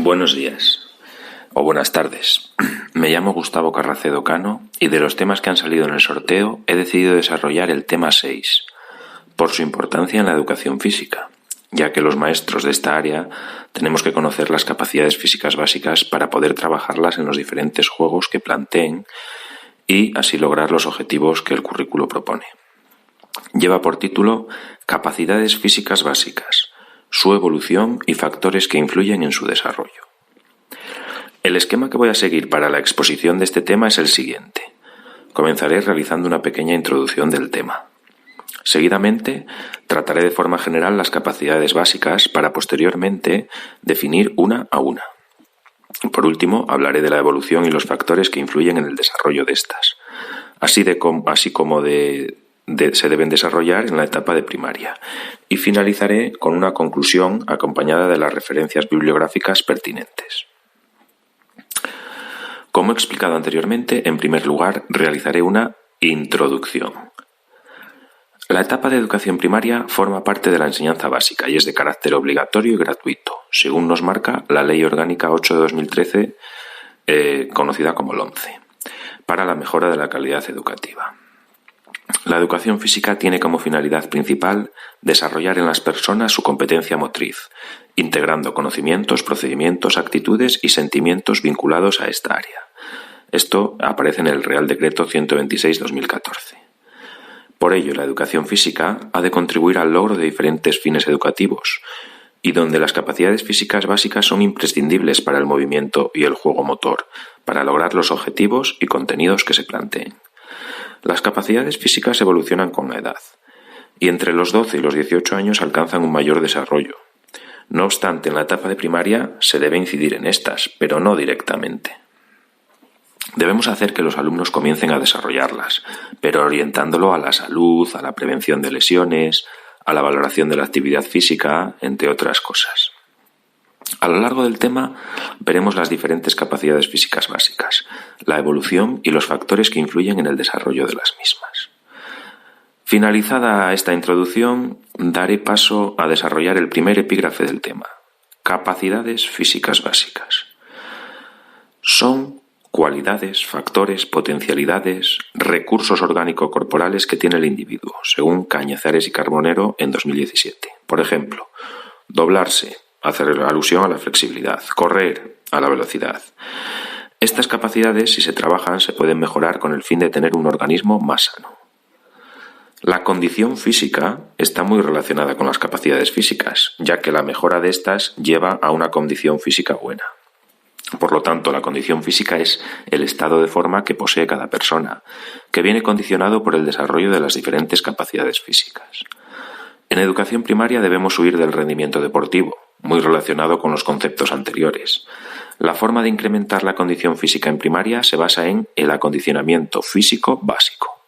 Buenos días o buenas tardes. Me llamo Gustavo Carracedo Cano y de los temas que han salido en el sorteo he decidido desarrollar el tema 6, por su importancia en la educación física, ya que los maestros de esta área tenemos que conocer las capacidades físicas básicas para poder trabajarlas en los diferentes juegos que planteen y así lograr los objetivos que el currículo propone. Lleva por título Capacidades físicas básicas, su evolución y factores que influyen en su desarrollo. El esquema que voy a seguir para la exposición de este tema es el siguiente. Comenzaré realizando una pequeña introducción del tema. Seguidamente, trataré de forma general las capacidades básicas para posteriormente definir una a una. Por último, hablaré de la evolución y los factores que influyen en el desarrollo de estas, así como se deben desarrollar en la etapa de primaria, y finalizaré con una conclusión acompañada de las referencias bibliográficas pertinentes. Como he explicado anteriormente, en primer lugar realizaré una introducción. La etapa de educación primaria forma parte de la enseñanza básica y es de carácter obligatorio y gratuito, según nos marca la Ley Orgánica 8 de 2013, conocida como LOMCE, para la mejora de la calidad educativa. La educación física tiene como finalidad principal desarrollar en las personas su competencia motriz, integrando conocimientos, procedimientos, actitudes y sentimientos vinculados a esta área. Esto aparece en el Real Decreto 126/2014. Por ello, la educación física ha de contribuir al logro de diferentes fines educativos, y donde las capacidades físicas básicas son imprescindibles para el movimiento y el juego motor, para lograr los objetivos y contenidos que se planteen. Las capacidades físicas evolucionan con la edad, y entre los 12 y los 18 años alcanzan un mayor desarrollo. No obstante, en la etapa de primaria se debe incidir en estas, pero no directamente. Debemos hacer que los alumnos comiencen a desarrollarlas, pero orientándolo a la salud, a la prevención de lesiones, a la valoración de la actividad física, entre otras cosas. A lo largo del tema veremos las diferentes capacidades físicas básicas, la evolución y los factores que influyen en el desarrollo de las mismas. Finalizada esta introducción, daré paso a desarrollar el primer epígrafe del tema, capacidades físicas básicas. Son cualidades, factores, potencialidades, recursos orgánico-corporales que tiene el individuo, según Cañizares y Carbonero en 2017. Por ejemplo, doblarse, hacer alusión a la flexibilidad, correr, a la velocidad. Estas capacidades, si se trabajan, se pueden mejorar con el fin de tener un organismo más sano. La condición física está muy relacionada con las capacidades físicas, ya que la mejora de estas lleva a una condición física buena. Por lo tanto, la condición física es el estado de forma que posee cada persona, que viene condicionado por el desarrollo de las diferentes capacidades físicas. En educación primaria debemos huir del rendimiento deportivo, muy relacionado con los conceptos anteriores. La forma de incrementar la condición física en primaria se basa en el acondicionamiento físico básico,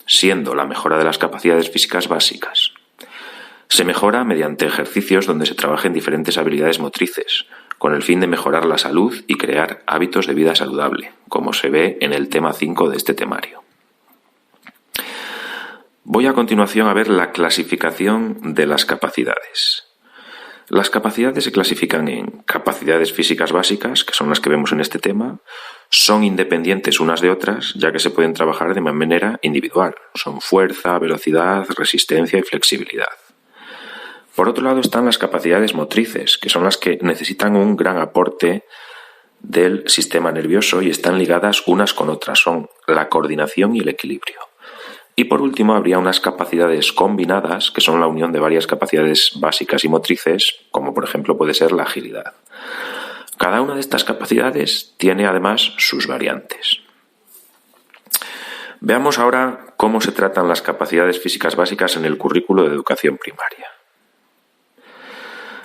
siendo la mejora de las capacidades físicas básicas. Se mejora mediante ejercicios donde se trabajen diferentes habilidades motrices, con el fin de mejorar la salud y crear hábitos de vida saludable, como se ve en el tema 5 de este temario. Voy a continuación a ver la clasificación de las capacidades. Las capacidades se clasifican en capacidades físicas básicas, que son las que vemos en este tema, son independientes unas de otras, ya que se pueden trabajar de manera individual. Son fuerza, velocidad, resistencia y flexibilidad. Por otro lado están las capacidades motrices, que son las que necesitan un gran aporte del sistema nervioso y están ligadas unas con otras, son la coordinación y el equilibrio. Y por último habría unas capacidades combinadas, que son la unión de varias capacidades básicas y motrices, como por ejemplo puede ser la agilidad. Cada una de estas capacidades tiene además sus variantes. Veamos ahora cómo se tratan las capacidades físicas básicas en el currículo de educación primaria.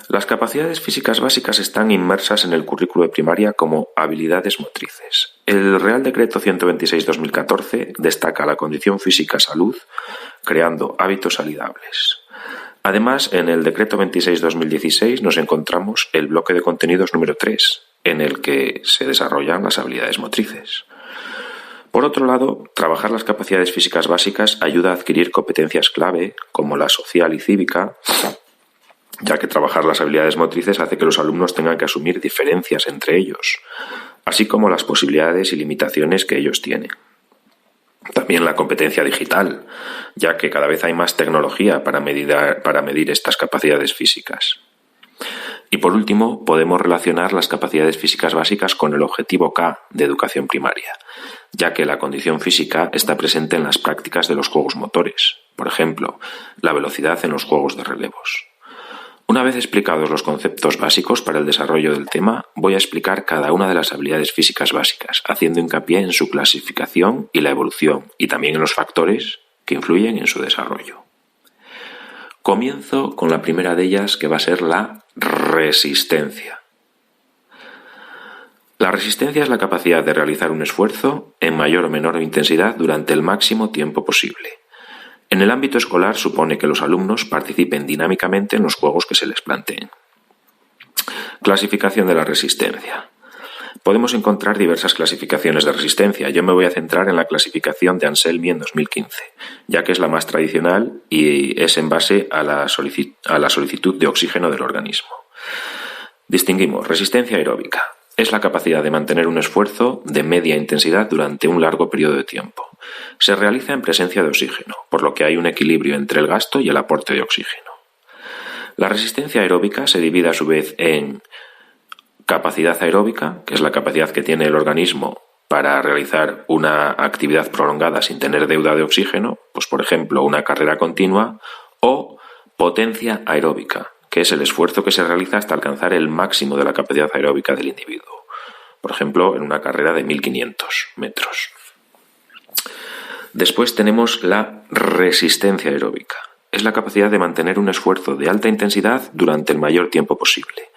Las capacidades físicas básicas están inmersas en el currículo de primaria como habilidades motrices. El Real Decreto 126/2014 destaca la condición física salud, creando hábitos saludables. Además, en el Decreto 26/2016 nos encontramos el bloque de contenidos número 3, en el que se desarrollan las habilidades motrices. Por otro lado, trabajar las capacidades físicas básicas ayuda a adquirir competencias clave, como la social y cívica, ya que trabajar las habilidades motrices hace que los alumnos tengan que asumir diferencias entre ellos, así como las posibilidades y limitaciones que ellos tienen. También la competencia digital, ya que cada vez hay más tecnología para medir estas capacidades físicas. Y por último, podemos relacionar las capacidades físicas básicas con el objetivo K de educación primaria, ya que la condición física está presente en las prácticas de los juegos motores, por ejemplo, la velocidad en los juegos de relevos. Una vez explicados los conceptos básicos para el desarrollo del tema, voy a explicar cada una de las habilidades físicas básicas, haciendo hincapié en su clasificación y la evolución, y también en los factores que influyen en su desarrollo. Comienzo con la primera de ellas, que va a ser la resistencia. La resistencia es la capacidad de realizar un esfuerzo en mayor o menor intensidad durante el máximo tiempo posible. En el ámbito escolar supone que los alumnos participen dinámicamente en los juegos que se les planteen. Clasificación de la resistencia. Podemos encontrar diversas clasificaciones de resistencia. Yo me voy a centrar en la clasificación de Anselmi en 2015, ya que es la más tradicional y es en base a la solicitud de oxígeno del organismo. Distinguimos resistencia aeróbica. Es la capacidad de mantener un esfuerzo de media intensidad durante un largo periodo de tiempo. Se realiza en presencia de oxígeno, por lo que hay un equilibrio entre el gasto y el aporte de oxígeno. La resistencia aeróbica se divide a su vez en capacidad aeróbica, que es la capacidad que tiene el organismo para realizar una actividad prolongada sin tener deuda de oxígeno, pues por ejemplo una carrera continua, o potencia aeróbica, que es el esfuerzo que se realiza hasta alcanzar el máximo de la capacidad aeróbica del individuo, por ejemplo en una carrera de 1500 metros. Después tenemos la resistencia aeróbica. Es la capacidad de mantener un esfuerzo de alta intensidad durante el mayor tiempo posible.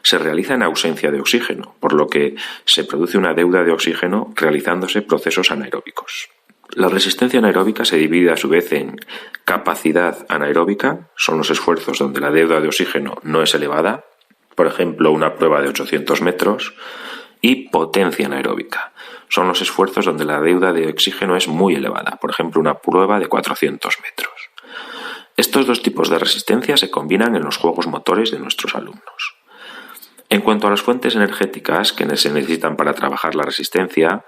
Se realiza en ausencia de oxígeno, por lo que se produce una deuda de oxígeno realizándose procesos anaeróbicos. La resistencia anaeróbica se divide a su vez en capacidad anaeróbica, son los esfuerzos donde la deuda de oxígeno no es elevada, por ejemplo una prueba de 800 metros, y potencia anaeróbica, son los esfuerzos donde la deuda de oxígeno es muy elevada, por ejemplo una prueba de 400 metros. Estos dos tipos de resistencia se combinan en los juegos motores de nuestros alumnos. En cuanto a las fuentes energéticas que se necesitan para trabajar la resistencia,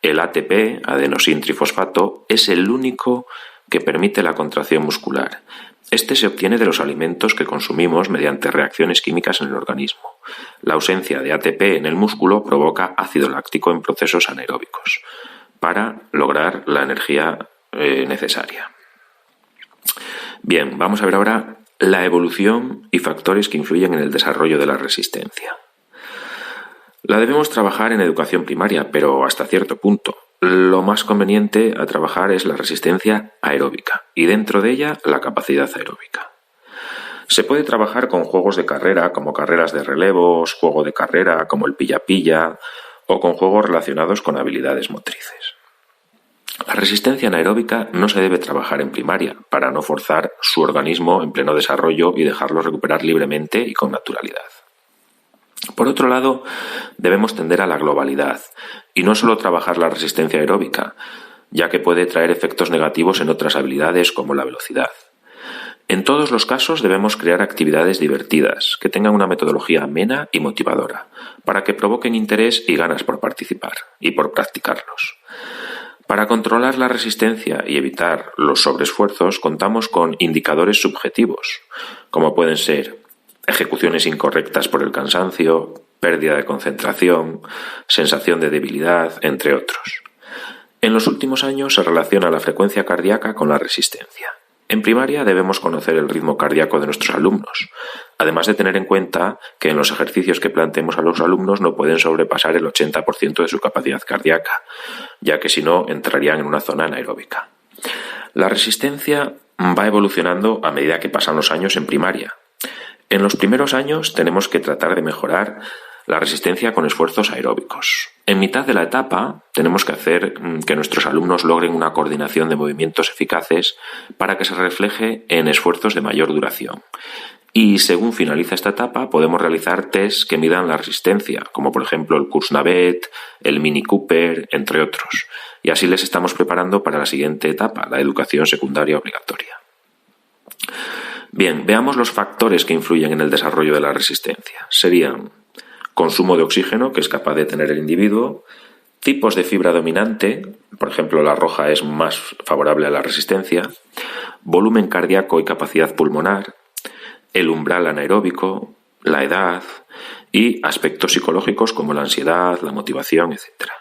el ATP, adenosin trifosfato, es el único que permite la contracción muscular. Este se obtiene de los alimentos que consumimos mediante reacciones químicas en el organismo. La ausencia de ATP en el músculo provoca ácido láctico en procesos anaeróbicos para lograr la energía necesaria. Bien, vamos a ver ahora la evolución y factores que influyen en el desarrollo de la resistencia. La debemos trabajar en educación primaria, pero hasta cierto punto. Lo más conveniente a trabajar es la resistencia aeróbica y dentro de ella la capacidad aeróbica. Se puede trabajar con juegos de carrera como carreras de relevos, juego de carrera como el pilla-pilla o con juegos relacionados con habilidades motrices. La resistencia anaeróbica no se debe trabajar en primaria para no forzar su organismo en pleno desarrollo y dejarlo recuperar libremente y con naturalidad. Por otro lado, debemos tender a la globalidad y no solo trabajar la resistencia aeróbica, ya que puede traer efectos negativos en otras habilidades como la velocidad. En todos los casos debemos crear actividades divertidas, que tengan una metodología amena y motivadora, para que provoquen interés y ganas por participar y por practicarlos. Para controlar la resistencia y evitar los sobreesfuerzos contamos con indicadores subjetivos, como pueden ser ejecuciones incorrectas por el cansancio, pérdida de concentración, sensación de debilidad, entre otros. En los últimos años se relaciona la frecuencia cardíaca con la resistencia. En primaria debemos conocer el ritmo cardíaco de nuestros alumnos, además de tener en cuenta que en los ejercicios que planteemos a los alumnos no pueden sobrepasar el 80% de su capacidad cardíaca, ya que si no entrarían en una zona anaeróbica. La resistencia va evolucionando a medida que pasan los años en primaria. En los primeros años tenemos que tratar de mejorar la resistencia con esfuerzos aeróbicos. En mitad de la etapa tenemos que hacer que nuestros alumnos logren una coordinación de movimientos eficaces para que se refleje en esfuerzos de mayor duración. Y según finaliza esta etapa podemos realizar tests que midan la resistencia, como por ejemplo el Kursnavet, el Mini Cooper, entre otros. Y así les estamos preparando para la siguiente etapa, la educación secundaria obligatoria. Bien, veamos los factores que influyen en el desarrollo de la resistencia. Serían consumo de oxígeno, que es capaz de tener el individuo, tipos de fibra dominante, por ejemplo, la roja es más favorable a la resistencia, volumen cardíaco y capacidad pulmonar, el umbral anaeróbico, la edad y aspectos psicológicos como la ansiedad, la motivación, etc.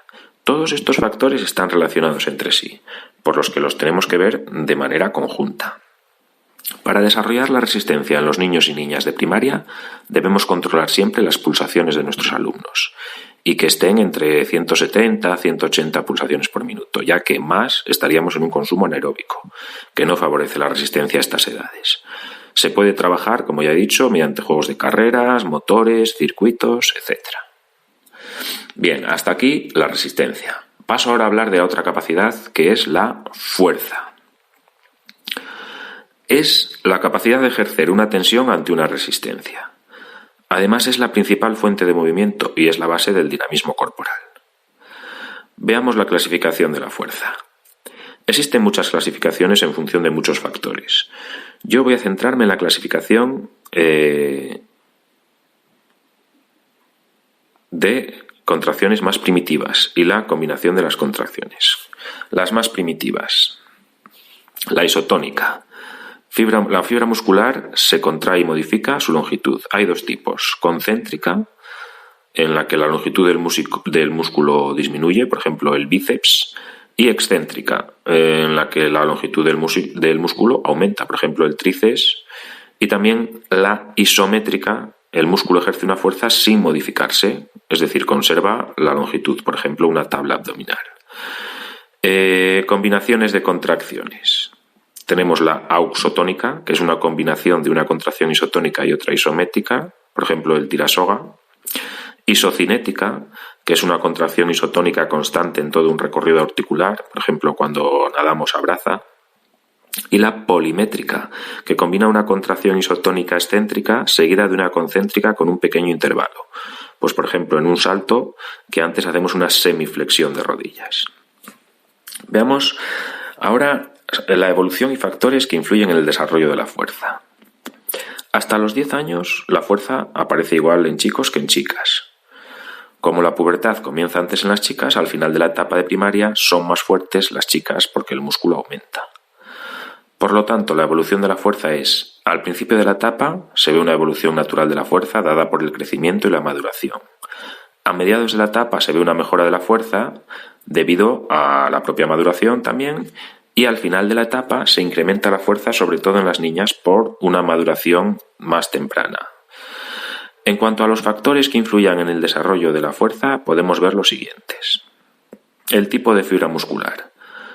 Todos estos factores están relacionados entre sí, por los que los tenemos que ver de manera conjunta. Para desarrollar la resistencia en los niños y niñas de primaria, debemos controlar siempre las pulsaciones de nuestros alumnos y que estén entre 170 a 180 pulsaciones por minuto, ya que más estaríamos en un consumo anaeróbico, que no favorece la resistencia a estas edades. Se puede trabajar, como ya he dicho, mediante juegos de carreras, motores, circuitos, etc. Bien, hasta aquí la resistencia. Paso ahora a hablar de otra capacidad, que es la fuerza. Es la capacidad de ejercer una tensión ante una resistencia. Además, es la principal fuente de movimiento y es la base del dinamismo corporal. Veamos la clasificación de la fuerza. Existen muchas clasificaciones en función de muchos factores. Yo voy a centrarme en la clasificación de contracciones más primitivas y la combinación de las contracciones. Las más primitivas. La isotónica. La fibra muscular se contrae y modifica su longitud. Hay dos tipos. Concéntrica, en la que la longitud del músculo disminuye, por ejemplo el bíceps, y excéntrica, en la que la longitud del músculo aumenta, por ejemplo el tríceps, y también la isométrica, el músculo ejerce una fuerza sin modificarse, es decir, conserva la longitud, por ejemplo una tabla abdominal. Combinaciones de contracciones. Tenemos la auxotónica, que es una combinación de una contracción isotónica y otra isométrica, por ejemplo el tirasoga. Isocinética, que es una contracción isotónica constante en todo un recorrido articular, por ejemplo cuando nadamos a braza. Y la polimétrica, que combina una contracción isotónica excéntrica seguida de una concéntrica con un pequeño intervalo. Pues por ejemplo en un salto que antes hacemos una semiflexión de rodillas. Veamos ahora la evolución y factores que influyen en el desarrollo de la fuerza. Hasta los 10 años, la fuerza aparece igual en chicos que en chicas. Como la pubertad comienza antes en las chicas, al final de la etapa de primaria son más fuertes las chicas porque el músculo aumenta. Por lo tanto, la evolución de la fuerza es, al principio de la etapa, se ve una evolución natural de la fuerza dada por el crecimiento y la maduración. A mediados de la etapa se ve una mejora de la fuerza debido a la propia maduración también, y al final de la etapa se incrementa la fuerza sobre todo en las niñas por una maduración más temprana. En cuanto a los factores que influyan en el desarrollo de la fuerza, podemos ver los siguientes. El tipo de fibra muscular,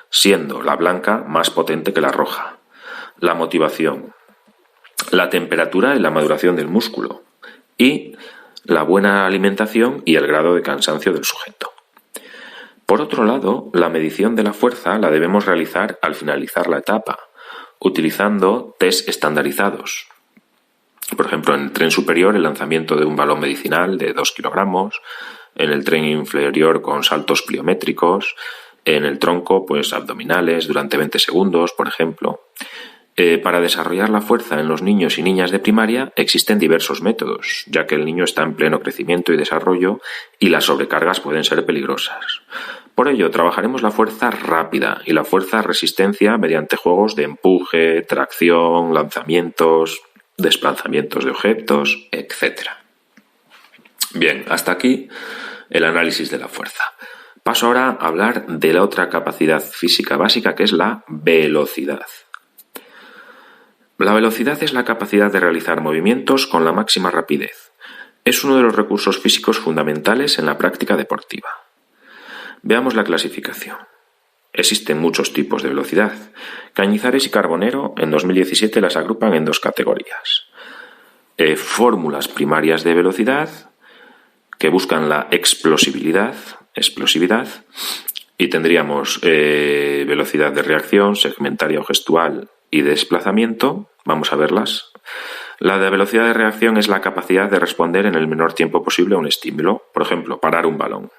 siendo la blanca más potente que la roja. La motivación, la temperatura y la maduración del músculo y la buena alimentación y el grado de cansancio del sujeto. Por otro lado, la medición de la fuerza la debemos realizar al finalizar la etapa, utilizando test estandarizados. Por ejemplo, en el tren superior el lanzamiento de un balón medicinal de 2 kilogramos, en el tren inferior con saltos pliométricos, en el tronco pues abdominales durante 20 segundos, por ejemplo. Para desarrollar la fuerza en los niños y niñas de primaria existen diversos métodos, ya que el niño está en pleno crecimiento y desarrollo y las sobrecargas pueden ser peligrosas. Por ello, trabajaremos la fuerza rápida y la fuerza resistencia mediante juegos de empuje, tracción, lanzamientos, desplazamientos de objetos, etc. Bien, hasta aquí el análisis de la fuerza. Paso ahora a hablar de la otra capacidad física básica, que es la velocidad. La velocidad es la capacidad de realizar movimientos con la máxima rapidez. Es uno de los recursos físicos fundamentales en la práctica deportiva. Veamos la clasificación. Existen muchos tipos de velocidad. Cañizares y Carbonero en 2017 las agrupan en dos categorías. Fórmulas primarias de velocidad, que buscan la explosividad, y tendríamos velocidad de reacción, segmentaria o gestual y de desplazamiento. Vamos a verlas. La de velocidad de reacción es la capacidad de responder en el menor tiempo posible a un estímulo, por ejemplo, parar un balón.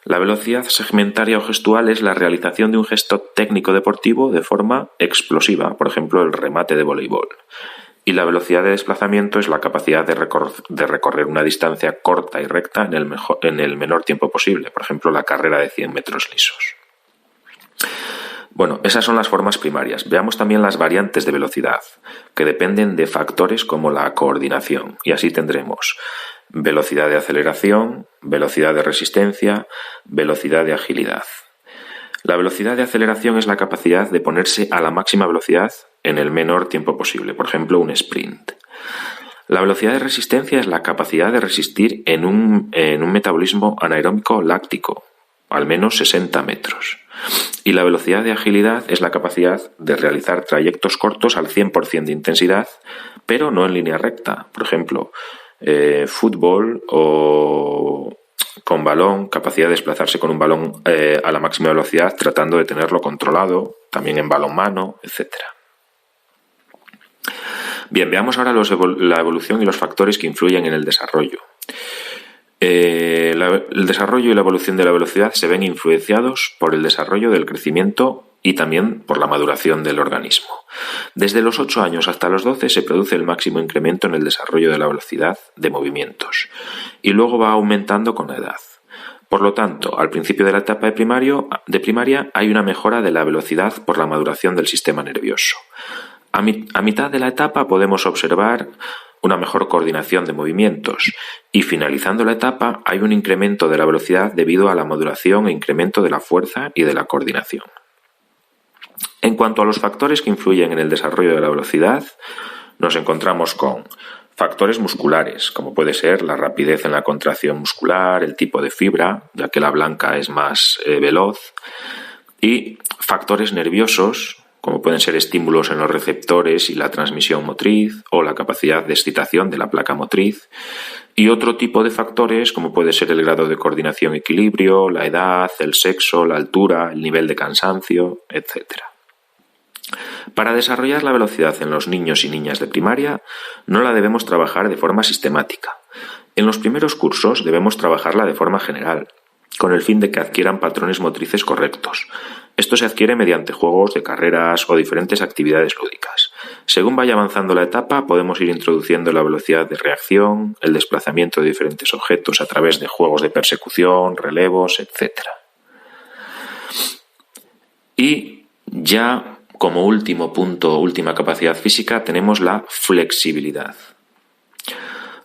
La velocidad segmentaria o gestual es la realización de un gesto técnico deportivo de forma explosiva, por ejemplo, el remate de voleibol. Y la velocidad de desplazamiento es la capacidad de recorrer una distancia corta y recta en el menor tiempo posible. Por ejemplo, la carrera de 100 metros lisos. Bueno, esas son las formas primarias. Veamos también las variantes de velocidad, que dependen de factores como la coordinación. Y así tendremos velocidad de aceleración, velocidad de resistencia, velocidad de agilidad. La velocidad de aceleración es la capacidad de ponerse a la máxima velocidad en el menor tiempo posible, por ejemplo, un sprint. La velocidad de resistencia es la capacidad de resistir en un metabolismo anaeróbico láctico, al menos 60 metros. Y la velocidad de agilidad es la capacidad de realizar trayectos cortos al 100% de intensidad, pero no en línea recta. Por ejemplo, fútbol o con balón, capacidad de desplazarse con un balón a la máxima velocidad, tratando de tenerlo controlado, también en balonmano, etc. Bien, veamos ahora la evolución y los factores que influyen en el desarrollo. El desarrollo y la evolución de la velocidad se ven influenciados por el desarrollo del crecimiento y también por la maduración del organismo. Desde los 8 años hasta los 12 se produce el máximo incremento en el desarrollo de la velocidad de movimientos y luego va aumentando con la edad. Por lo tanto, al principio de la etapa de primaria hay una mejora de la velocidad por la maduración del sistema nervioso. A mitad de la etapa podemos observar una mejor coordinación de movimientos y finalizando la etapa hay un incremento de la velocidad debido a la maduración e incremento de la fuerza y de la coordinación. En cuanto a los factores que influyen en el desarrollo de la velocidad, nos encontramos con factores musculares, como puede ser la rapidez en la contracción muscular, el tipo de fibra, ya que la blanca es más veloz, y factores nerviosos, como pueden ser estímulos en los receptores y la transmisión motriz o la capacidad de excitación de la placa motriz, y otro tipo de factores como puede ser el grado de coordinación y equilibrio, la edad, el sexo, la altura, el nivel de cansancio, etc. Para desarrollar la velocidad en los niños y niñas de primaria no la debemos trabajar de forma sistemática. En los primeros cursos debemos trabajarla de forma general, con el fin de que adquieran patrones motrices correctos. Esto se adquiere mediante juegos de carreras o diferentes actividades lúdicas. Según vaya avanzando la etapa, podemos ir introduciendo la velocidad de reacción, el desplazamiento de diferentes objetos a través de juegos de persecución, relevos, etc. Y ya como último punto, última capacidad física, tenemos la flexibilidad.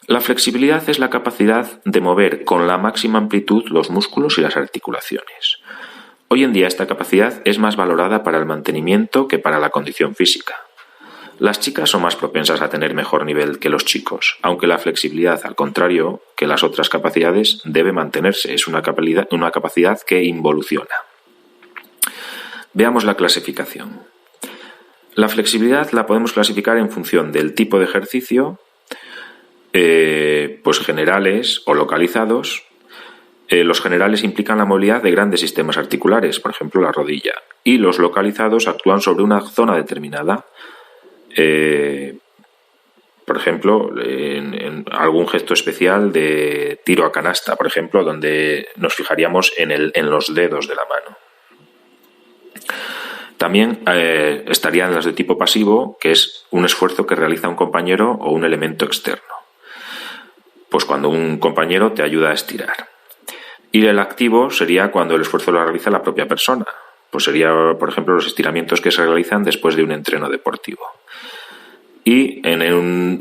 La flexibilidad es la capacidad de mover con la máxima amplitud los músculos y las articulaciones. Hoy en día esta capacidad es más valorada para el mantenimiento que para la condición física. Las chicas son más propensas a tener mejor nivel que los chicos, aunque la flexibilidad, al contrario que las otras capacidades, debe mantenerse. Es una capacidad que involuciona. Veamos la clasificación. La flexibilidad la podemos clasificar en función del tipo de ejercicio, pues generales o localizados. Los generales implican la movilidad de grandes sistemas articulares, por ejemplo la rodilla, y los localizados actúan sobre una zona determinada, por ejemplo, en algún gesto especial de tiro a canasta, por ejemplo, donde nos fijaríamos en los dedos de la mano. También estarían las de tipo pasivo, que es un esfuerzo que realiza un compañero o un elemento externo. Pues cuando un compañero te ayuda a estirar. Y el activo sería cuando el esfuerzo lo realiza la propia persona. Pues sería, por ejemplo, los estiramientos que se realizan después de un entreno deportivo. Y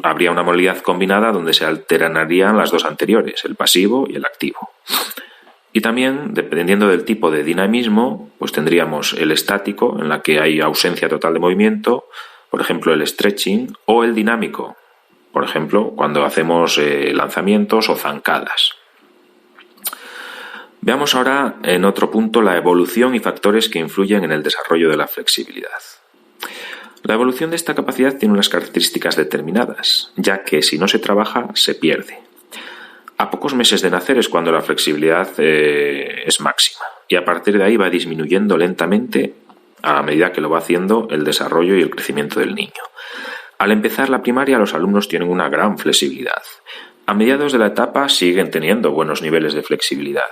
habría una modalidad combinada donde se alternarían las dos anteriores, el pasivo y el activo. Y también, dependiendo del tipo de dinamismo, pues tendríamos el estático, en la que hay ausencia total de movimiento, por ejemplo el stretching, o el dinámico, por ejemplo, cuando hacemos lanzamientos o zancadas. Veamos ahora en otro punto la evolución y factores que influyen en el desarrollo de la flexibilidad. La evolución de esta capacidad tiene unas características determinadas, ya que si no se trabaja, se pierde. A pocos meses de nacer es cuando la flexibilidad es máxima y a partir de ahí va disminuyendo lentamente a medida que lo va haciendo el desarrollo y el crecimiento del niño. Al empezar la primaria los alumnos tienen una gran flexibilidad. A mediados de la etapa siguen teniendo buenos niveles de flexibilidad,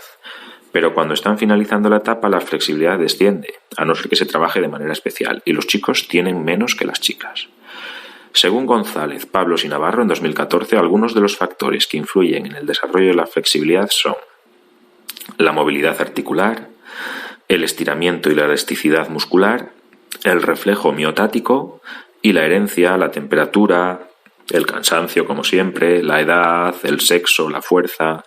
pero cuando están finalizando la etapa la flexibilidad desciende, a no ser que se trabaje de manera especial, y los chicos tienen menos que las chicas. Según González, Pablos y Navarro, en 2014, algunos de los factores que influyen en el desarrollo de la flexibilidad son la movilidad articular, el estiramiento y la elasticidad muscular, el reflejo miotático y la herencia, la temperatura, el cansancio, como siempre, la edad, el sexo, la fuerza.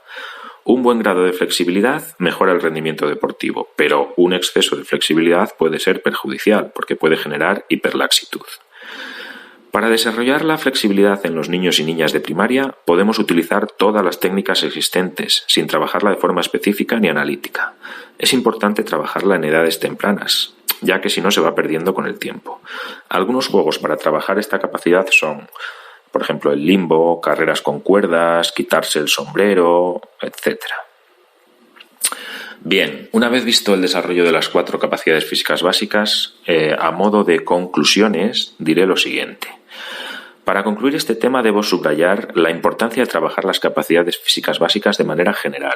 Un buen grado de flexibilidad mejora el rendimiento deportivo, pero un exceso de flexibilidad puede ser perjudicial porque puede generar hiperlaxitud. Para desarrollar la flexibilidad en los niños y niñas de primaria, podemos utilizar todas las técnicas existentes, sin trabajarla de forma específica ni analítica. Es importante trabajarla en edades tempranas, ya que si no se va perdiendo con el tiempo. Algunos juegos para trabajar esta capacidad son, por ejemplo, el limbo, carreras con cuerdas, quitarse el sombrero, etc. Bien, una vez visto el desarrollo de las 4 capacidades físicas básicas, a modo de conclusiones diré lo siguiente. Para concluir este tema debo subrayar la importancia de trabajar las capacidades físicas básicas de manera general,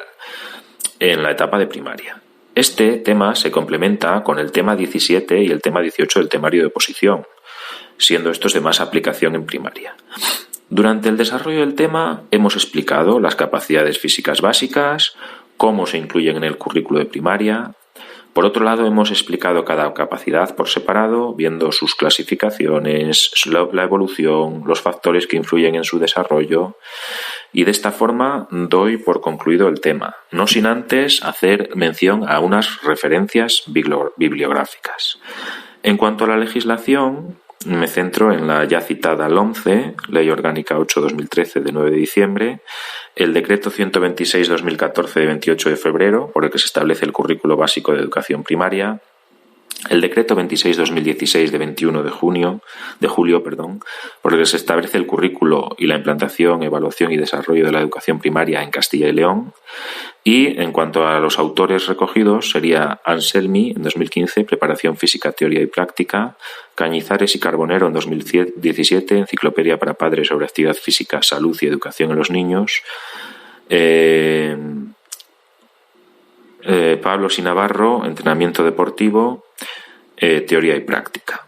en la etapa de primaria. Este tema se complementa con el tema 17 y el tema 18 del temario de oposición, siendo estos de más aplicación en primaria. Durante el desarrollo del tema hemos explicado las capacidades físicas básicas, cómo se incluyen en el currículo de primaria. Por otro lado, hemos explicado cada capacidad por separado, viendo sus clasificaciones, la evolución, los factores que influyen en su desarrollo, y de esta forma doy por concluido el tema, no sin antes hacer mención a unas referencias bibliográficas. En cuanto a la legislación, me centro en la ya citada LOMCE, Ley Orgánica 8/2013 de 9 de diciembre, el Decreto 126/2014 de 28 de febrero, por el que se establece el currículo básico de educación primaria, el Decreto 26/2016 de 21 de julio, por el que se establece el currículo y la implantación, evaluación y desarrollo de la educación primaria en Castilla y León. Y en cuanto a los autores recogidos, sería Anselmi en 2015, Preparación física, teoría y práctica, Cañizares y Carbonero en 2017, Enciclopedia para padres sobre actividad física, salud y educación en los niños, Pablos y Navarro, Entrenamiento deportivo, teoría y práctica.